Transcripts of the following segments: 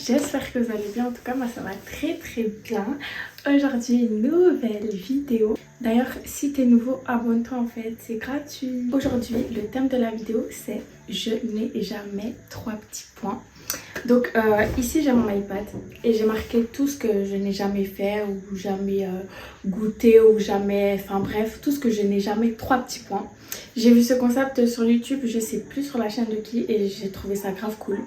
j'espère que vous allez bien. En tout cas, moi ça va très bien. Aujourd'hui, une nouvelle vidéo. D'ailleurs, si t'es nouveau, abonne-toi en fait, c'est gratuit. Aujourd'hui, le thème de la vidéo, c'est je n'ai jamais 3 petits points. Donc ici j'ai mon iPad et j'ai marqué tout ce que je n'ai jamais fait ou jamais goûté ou jamais, enfin bref, tout ce que je n'ai jamais, 3 petits points. J'ai vu ce concept sur YouTube, je sais plus sur la chaîne de qui, et j'ai trouvé ça grave cool.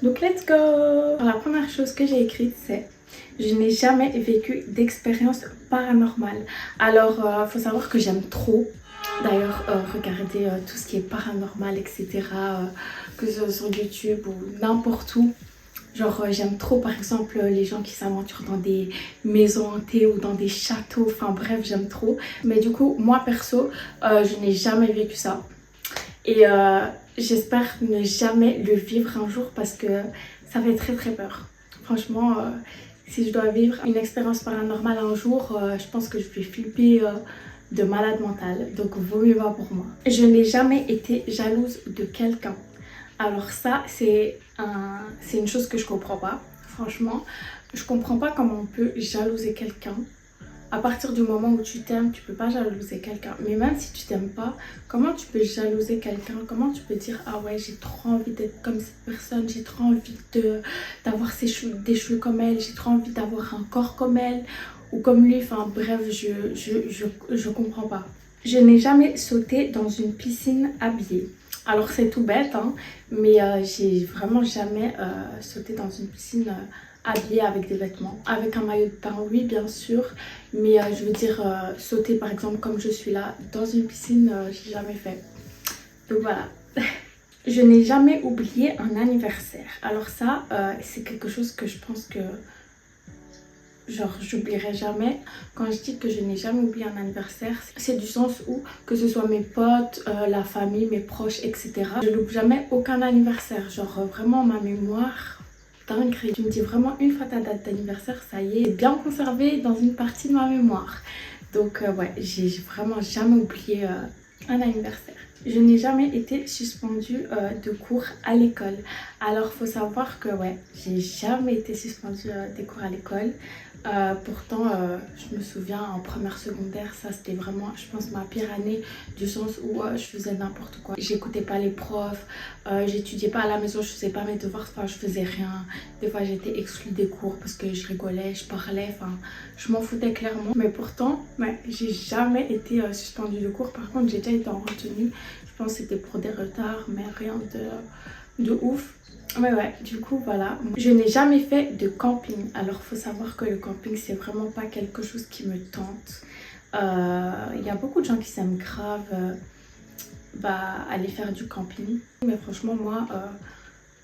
Donc let's go. Alors, la première chose que j'ai écrite, c'est je n'ai jamais vécu d'expérience paranormale. Alors faut savoir que j'aime trop d'ailleurs regarder tout ce qui est paranormal, etc. Que ce soit sur YouTube ou n'importe où. Genre j'aime trop par exemple les gens qui s'aventurent dans des maisons hantées ou dans des châteaux, enfin bref j'aime trop. Mais du coup moi perso je n'ai jamais vécu ça. Et j'espère ne jamais le vivre un jour parce que ça fait très peur. Franchement si je dois vivre une expérience paranormale un jour, je pense que je vais flipper de malade mentale. Donc vaut mieux pas pour moi. Je n'ai jamais été jalouse de quelqu'un. Alors ça, c'est une chose que je comprends pas. Franchement, je comprends pas comment on peut jalouser quelqu'un. À partir du moment où tu t'aimes, tu peux pas jalouser quelqu'un. Mais même si tu t'aimes pas, comment tu peux jalouser quelqu'un? Comment tu peux dire ah ouais, j'ai trop envie d'être comme cette personne, j'ai trop envie d'avoir des cheveux comme elle, j'ai trop envie d'avoir un corps comme elle ou comme lui. Enfin bref, je comprends pas. Je n'ai jamais sauté dans une piscine habillée. Alors c'est tout bête, hein, mais j'ai vraiment jamais sauté dans une piscine habillée avec des vêtements. Avec un maillot de bain, oui bien sûr, mais je veux dire sauter par exemple comme je suis là dans une piscine, j'ai jamais fait. Donc voilà. Je n'ai jamais oublié un anniversaire. Alors ça, c'est quelque chose que je pense que genre j'oublierai jamais. Quand je dis que je n'ai jamais oublié un anniversaire, c'est du sens où que ce soit mes potes, la famille, mes proches, etc. Je n'oublie jamais aucun anniversaire. Genre vraiment ma mémoire, dinguerie. Tu me dis vraiment une fois ta date d'anniversaire, ça y est, c'est bien conservé dans une partie de ma mémoire. Donc ouais, j'ai vraiment jamais oublié un anniversaire. Je n'ai jamais été suspendue de cours à l'école. Alors faut savoir que ouais, j'ai jamais été suspendue des cours à l'école. Pourtant je me souviens en première secondaire, ça c'était vraiment je pense ma pire année, du sens où je faisais n'importe quoi. J'écoutais pas les profs, j'étudiais pas à la maison, je faisais pas mes devoirs, enfin je faisais rien. Des fois j'étais exclue des cours parce que je rigolais, je parlais, enfin je m'en foutais clairement. Mais pourtant ouais, j'ai jamais été suspendue de cours. Par contre j'ai déjà été en retenue, je pense que c'était pour des retards mais rien de ouf. Mais ouais, du coup voilà. Je n'ai jamais fait de camping. Alors faut savoir que le camping c'est vraiment pas quelque chose qui me tente. Il y a beaucoup de gens qui s'aiment grave aller faire du camping. Mais franchement moi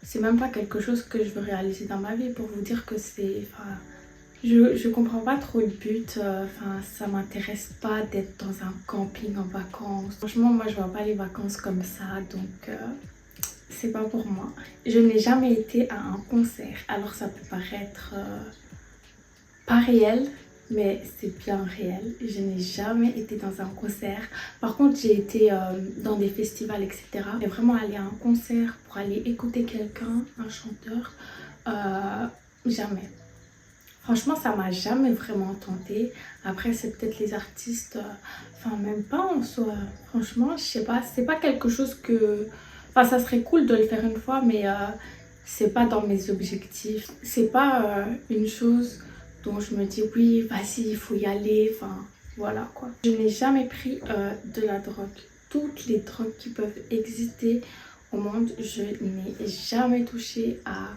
c'est même pas quelque chose que je veux réaliser dans ma vie. Pour vous dire que c'est... Je comprends pas trop le but. Ça m'intéresse pas d'être dans un camping en vacances. Franchement moi je vois pas les vacances comme ça. Donc... c'est pas pour moi. Je n'ai jamais été à un concert. Alors ça peut paraître pas réel, mais c'est bien réel. Je n'ai jamais été dans un concert. Par contre j'ai été dans des festivals, etc. Mais vraiment aller à un concert pour aller écouter quelqu'un, un chanteur, jamais. Franchement ça m'a jamais vraiment tenté. Après c'est peut-être les artistes, enfin même pas en soi. Franchement je sais pas, c'est pas quelque chose que... Enfin, ça serait cool de le faire une fois, mais c'est pas dans mes objectifs. C'est pas une chose dont je me dis oui, vas-y, il faut y aller. Enfin, voilà quoi. Je n'ai jamais pris de la drogue. Toutes les drogues qui peuvent exister au monde, je n'ai jamais touché à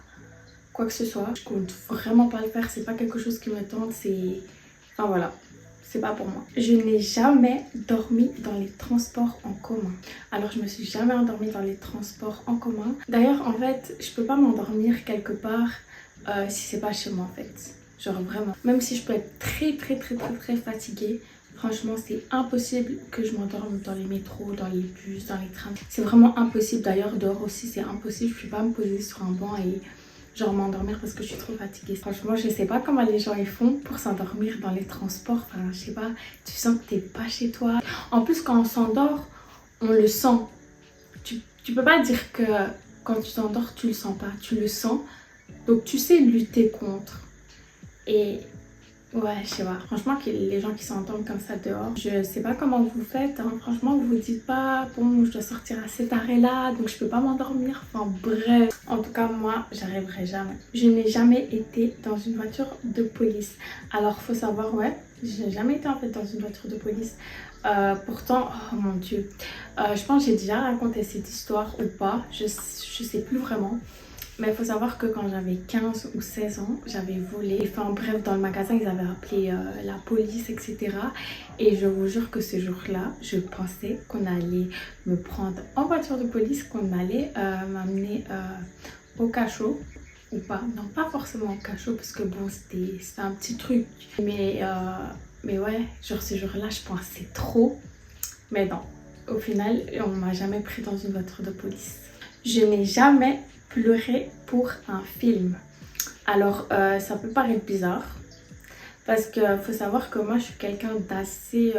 quoi que ce soit. Je compte vraiment pas le faire. C'est pas quelque chose qui me tente. C'est... Enfin voilà. C'est pas pour moi. Je n'ai jamais dormi dans les transports en commun. Alors je me suis jamais endormie dans les transports en commun. D'ailleurs en fait je peux pas m'endormir quelque part si c'est pas chez moi en fait. Genre vraiment. Même si je peux être très fatiguée, franchement c'est impossible que je m'endorme dans les métros, dans les bus, dans les trains. C'est vraiment impossible. D'ailleurs dehors aussi c'est impossible. Je peux pas me poser sur un banc et... genre m'endormir parce que je suis trop fatiguée. Franchement je sais pas comment les gens ils font pour s'endormir dans les transports. Enfin je sais pas, tu sens que t'es pas chez toi. En plus quand on s'endort on le sent. Tu peux pas dire que quand tu t'endors tu le sens pas. Tu le sens Donc tu sais lutter contre. Et ouais, je sais pas. Franchement, les gens qui s'entendent comme ça dehors, je sais pas comment vous faites. Hein. Franchement, vous vous dites pas, bon, je dois sortir à cet arrêt-là, donc je peux pas m'endormir. Enfin bref. En tout cas, moi, j'arriverai jamais. Je n'ai jamais été dans une voiture de police. Alors, faut savoir, ouais, j'ai jamais été en fait dans une voiture de police. Pourtant, oh mon Dieu, je pense que j'ai déjà raconté cette histoire ou pas. Je sais plus vraiment. Mais il faut savoir que quand j'avais 15 ou 16 ans, j'avais volé. Enfin bref, dans le magasin, ils avaient appelé la police, etc. Et je vous jure que ce jour-là, je pensais qu'on allait me prendre en voiture de police, qu'on allait m'amener au cachot. Ou pas, non pas forcément au cachot parce que bon c'était un petit truc. Mais ouais, genre ce jour-là, je pensais trop. Mais non, au final, on m'a jamais pris dans une voiture de police. Je n'ai jamais pleuré pour un film. Alors, ça peut paraître bizarre parce qu'il faut savoir que moi, je suis quelqu'un d'assez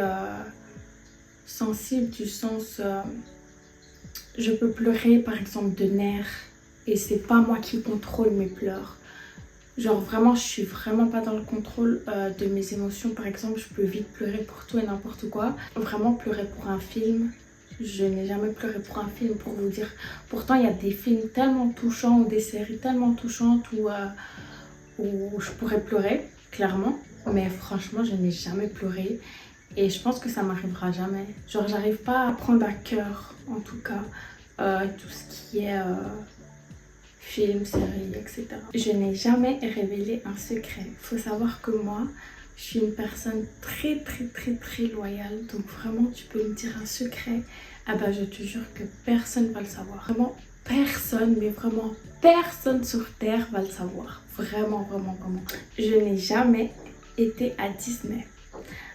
sensible du sens... je peux pleurer, par exemple, de nerfs et c'est pas moi qui contrôle mes pleurs. Genre vraiment, je suis vraiment pas dans le contrôle de mes émotions. Par exemple, je peux vite pleurer pour tout et n'importe quoi. Vraiment pleurer pour un film, je n'ai jamais pleuré pour un film pour vous dire. Pourtant, il y a des films tellement touchants ou des séries tellement touchantes où je pourrais pleurer, clairement. Mais franchement, je n'ai jamais pleuré. Et je pense que ça m'arrivera jamais. Genre, j'arrive pas à prendre à cœur, en tout cas, tout ce qui est... films, séries, etc. Je n'ai jamais révélé un secret. Il faut savoir que moi, je suis une personne très loyale. Donc vraiment, tu peux me dire un secret. Ah bah je te jure que personne va le savoir. Vraiment personne, mais vraiment personne sur Terre va le savoir. Vraiment. Je n'ai jamais été à Disney.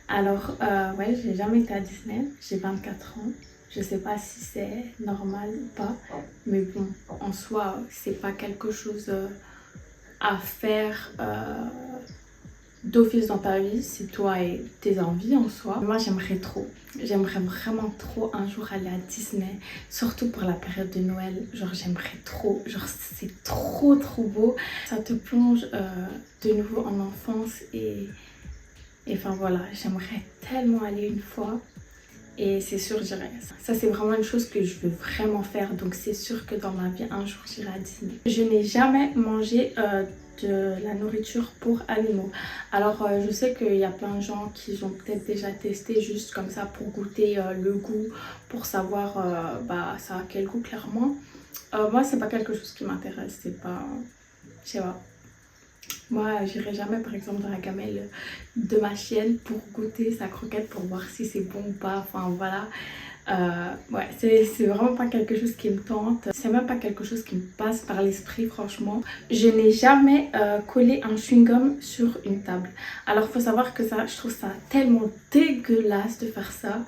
Alors, ouais, j'ai jamais été à Disney. J'ai 24 ans. Je sais pas si c'est normal ou pas, mais bon, en soi, c'est pas quelque chose à faire d'office dans ta vie, c'est toi et tes envies en soi. Moi, j'aimerais vraiment trop un jour aller à Disney, surtout pour la période de Noël. Genre, j'aimerais trop, genre, c'est trop beau. Ça te plonge de nouveau en enfance et enfin voilà, j'aimerais tellement aller une fois. Et c'est sûr, j'irai. Ça, c'est vraiment une chose que je veux vraiment faire. Donc, c'est sûr que dans ma vie, un jour, j'irai à Disney. Je n'ai jamais mangé de la nourriture pour animaux. Alors, je sais qu'il y a plein de gens qui ont peut-être déjà testé juste comme ça pour goûter le goût, pour savoir bah, ça a quel goût, clairement. Moi, c'est pas quelque chose qui m'intéresse. C'est pas... Je sais pas. Moi, j'irai jamais par exemple dans la gamelle de ma chienne pour goûter sa croquette pour voir si c'est bon ou pas. Enfin voilà. Ouais, c'est vraiment pas quelque chose qui me tente. C'est même pas quelque chose qui me passe par l'esprit, franchement. Je n'ai jamais collé un chewing-gum sur une table. Alors, faut savoir que ça, je trouve ça tellement dégueulasse de faire ça.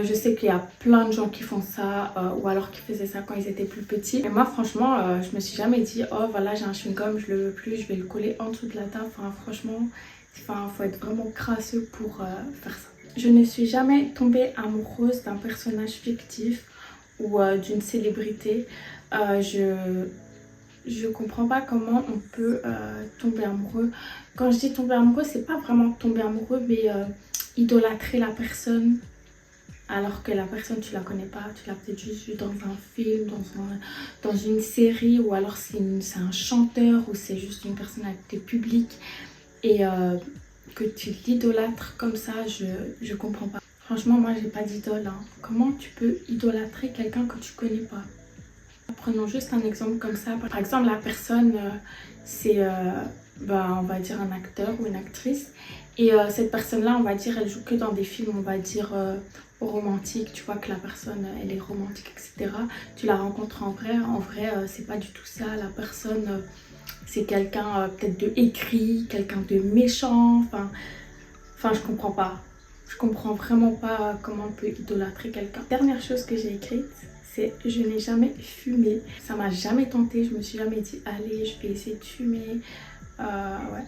Je sais qu'il y a plein de gens qui font ça ou alors qui faisaient ça quand ils étaient plus petits. Et moi, franchement, je me suis jamais dit, oh voilà, j'ai un chewing-gum, je le veux plus, je vais le coller en dessous de la table. Enfin, franchement, faut être vraiment crasseux pour faire ça. Je ne suis jamais tombée amoureuse d'un personnage fictif ou d'une célébrité. Je comprends pas comment on peut tomber amoureux. Quand je dis tomber amoureux, c'est pas vraiment tomber amoureux, mais idolâtrer la personne alors que la personne tu la connais pas, tu l'as peut-être juste vue dans un film, dans une série, ou alors c'est un chanteur ou c'est juste une personnalité publique et que tu l'idolâtres comme ça, je comprends pas. Franchement, moi j'ai pas d'idole. Hein. Comment tu peux idolâtrer quelqu'un que tu connais pas? Prenons juste un exemple comme ça. Par exemple, la personne, c'est, bah, on va dire un acteur ou une actrice. Et cette personne-là, on va dire, elle joue que dans des films, on va dire, romantiques. Tu vois que la personne, elle est romantique, etc. Tu la rencontres en vrai, c'est pas du tout ça. La personne, c'est quelqu'un peut-être de écrit, quelqu'un de méchant. Enfin, je comprends pas. Je comprends vraiment pas comment on peut idolâtrer quelqu'un. Dernière chose que j'ai écrite, c'est je n'ai jamais fumé. Ça m'a jamais tenté. Je me suis jamais dit allez, je vais essayer de fumer. Ouais.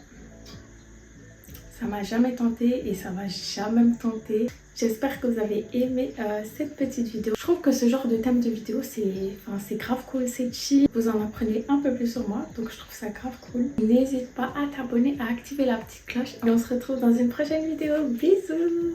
ça m'a jamais tenté et ça va jamais me tenter. J'espère que vous avez aimé cette petite vidéo. Je trouve que ce genre de thème de vidéo c'est grave cool, c'est chill. Vous en apprenez un peu plus sur moi, donc je trouve ça grave cool. N'hésite pas à t'abonner, à activer la petite cloche et on se retrouve dans une prochaine vidéo. Bisous!